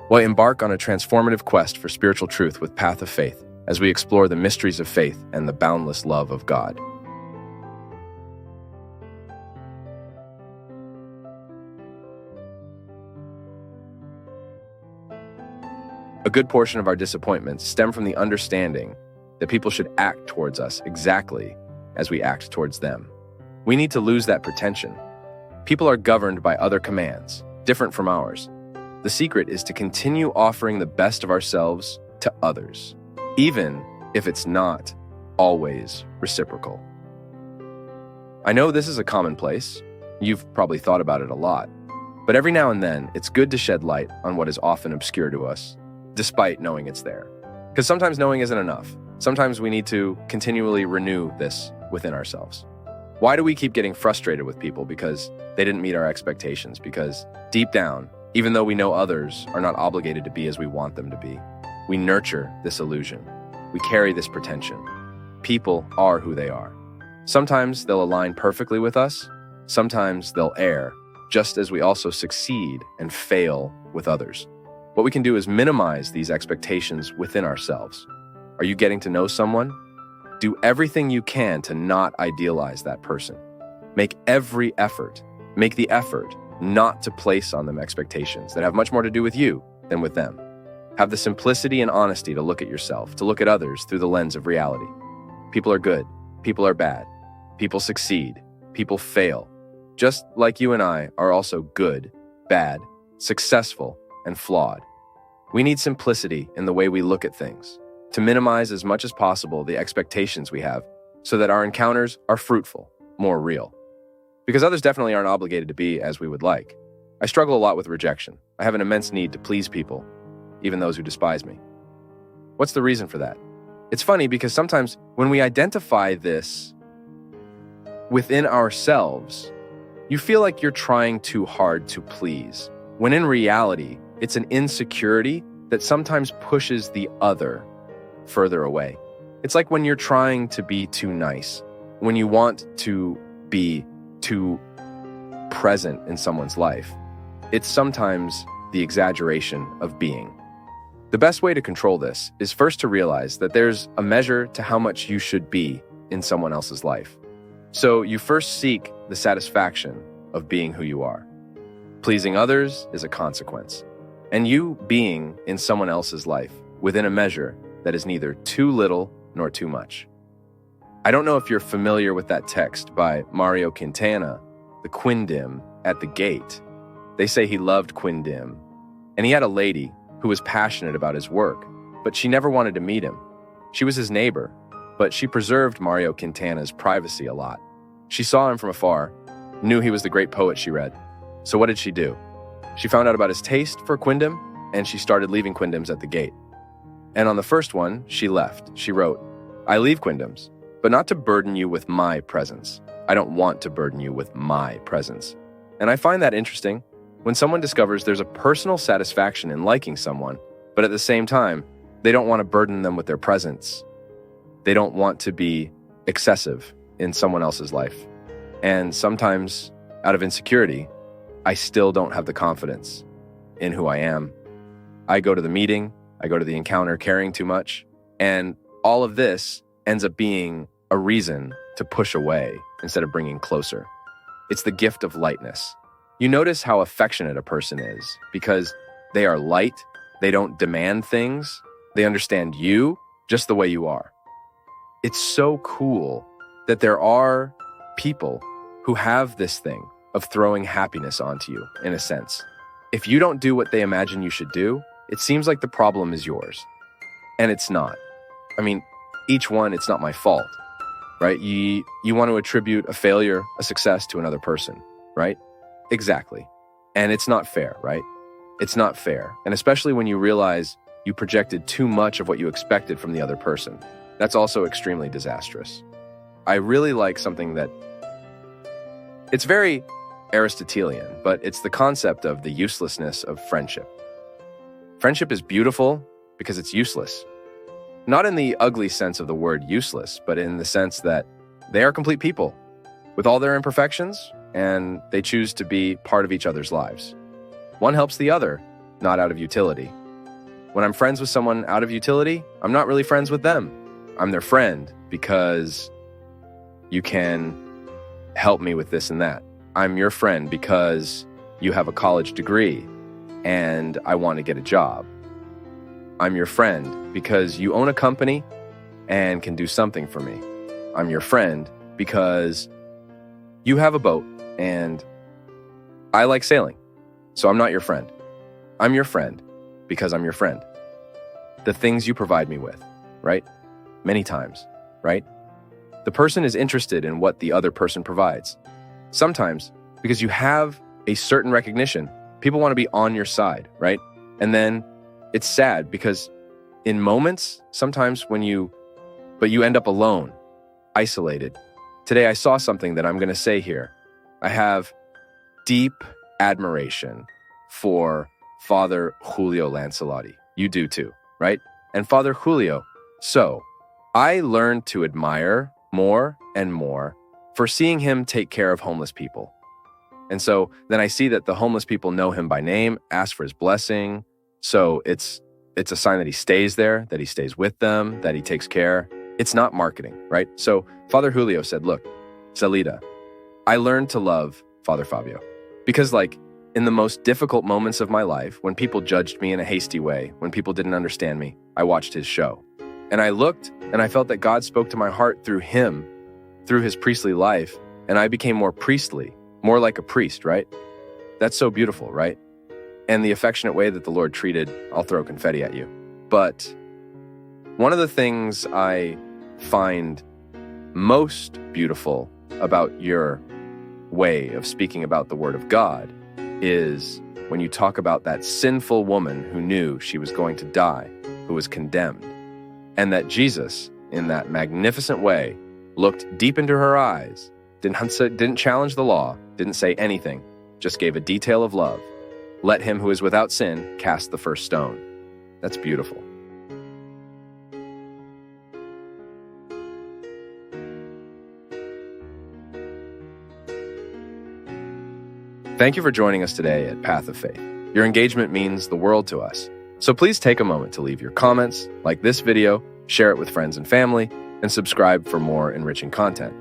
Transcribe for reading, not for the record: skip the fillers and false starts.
Well, embark on a transformative quest for spiritual truth with Path of Faith as we explore the mysteries of faith and the boundless love of God. A good portion of our disappointments stem from the understanding that people should act towards us exactly as we act towards them. We need to lose that pretension. People are governed by other commands, different from ours. The secret is to continue offering the best of ourselves to others, even if it's not always reciprocal. I know this is a commonplace. You've probably thought about it a lot. But every now and then, it's good to shed light on what is often obscure to us, despite knowing it's there. Because sometimes knowing isn't enough. Sometimes we need to continually renew this within ourselves. Why do we keep getting frustrated with people? Because they didn't meet our expectations. Because deep down, even though we know others are not obligated to be as we want them to be, we nurture this illusion. We carry this pretension. People are who they are. Sometimes they'll align perfectly with us. Sometimes they'll err, just as we also succeed and fail with others. What we can do is minimize these expectations within ourselves. Are you getting to know someone? Do everything you can to not idealize that person. Make every effort. Make the effort not to place on them expectations that have much more to do with you than with them. Have the simplicity and honesty to look at yourself, to look at others through the lens of reality. People are good. People are bad. People succeed. People fail. Just like you and I are also good, bad, successful, and flawed. We need simplicity in the way we look at things, to minimize as much as possible the expectations we have so that our encounters are fruitful, more real. Because others definitely aren't obligated to be as we would like. I struggle a lot with rejection. I have an immense need to please people, even those who despise me. What's the reason for that? It's funny because sometimes when we identify this within ourselves, you feel like you're trying too hard to please, when in reality, it's an insecurity that sometimes pushes the other further away. It's like when you're trying to be too nice, when you want to be too present in someone's life. It's sometimes the exaggeration of being. The best way to control this is first to realize that there's a measure to how much you should be in someone else's life. So you first seek the satisfaction of being who you are. Pleasing others is a consequence. And you being in someone else's life within a measure that is neither too little nor too much. I don't know if you're familiar with that text by Mario Quintana, the Quindim at the Gate. They say he loved Quindim, and he had a lady who was passionate about his work, but she never wanted to meet him. She was his neighbor, but she preserved Mario Quintana's privacy a lot. She saw him from afar, knew he was the great poet she read. So what did she do? She found out about his taste for Quindim, and she started leaving Quindims at the gate. And on the first one, she left. She wrote, "I leave Quindims, but not to burden you with my presence. I don't want to burden you with my presence." And I find that interesting when someone discovers there's a personal satisfaction in liking someone, but at the same time, they don't want to burden them with their presence. They don't want to be excessive in someone else's life. And sometimes, out of insecurity, I still don't have the confidence in who I am. I go to the meeting, I go to the encounter carrying too much, and all of this ends up being a reason to push away instead of bringing closer. It's the gift of lightness. You notice how affectionate a person is because they are light, they don't demand things, they understand you just the way you are. It's so cool that there are people who have this thing of throwing happiness onto you, in a sense. If you don't do what they imagine you should do, it seems like the problem is yours. And it's not. I mean, each one, it's not my fault, right? You want to attribute a failure, a success to another person, right? Exactly. And it's not fair, right? It's not fair. And especially when you realize you projected too much of what you expected from the other person. That's also extremely disastrous. I really like something that, it's very Aristotelian, but it's the concept of the uselessness of friendship. Friendship is beautiful because it's useless. Not in the ugly sense of the word useless, but in the sense that they are complete people with all their imperfections, and they choose to be part of each other's lives. One helps the other not out of utility. When I'm friends with someone out of utility, I'm not really friends with them. I'm their friend because you can help me with this and that. I'm your friend because you have a college degree and I want to get a job. I'm your friend because you own a company and can do something for me. I'm your friend because you have a boat and I like sailing, so I'm not your friend. I'm your friend because I'm your friend. The things you provide me with, right? Many times, right? The person is interested in what the other person provides. Sometimes, because you have a certain recognition, people want to be on your side, right? And then it's sad because in moments, sometimes but you end up alone, isolated. Today I saw something that I'm going to say here. I have deep admiration for Father Julio Lancelotti. You do too, right? And Father Julio. So I learned to admire more and more for seeing him take care of homeless people. And so then I see that the homeless people know him by name, ask for his blessing. So it's a sign that he stays there, that he stays with them, that he takes care. It's not marketing, right? So Father Julio said, look, Salida, I learned to love Father Fabio because in the most difficult moments of my life, when people judged me in a hasty way, when people didn't understand me, I watched his show. And I looked and I felt that God spoke to my heart through him, through his priestly life, and I became more priestly, more like a priest, right? That's so beautiful, right? And the affectionate way that the Lord treated, I'll throw confetti at you. But one of the things I find most beautiful about your way of speaking about the Word of God is when you talk about that sinful woman who knew she was going to die, who was condemned, and that Jesus, in that magnificent way, looked deep into her eyes, didn't challenge the law, didn't say anything, just gave a detail of love. Let him who is without sin cast the first stone. That's beautiful. Thank you for joining us today at Path of Faith. Your engagement means the world to us. So please take a moment to leave your comments, like this video, share it with friends and family, and subscribe for more enriching content.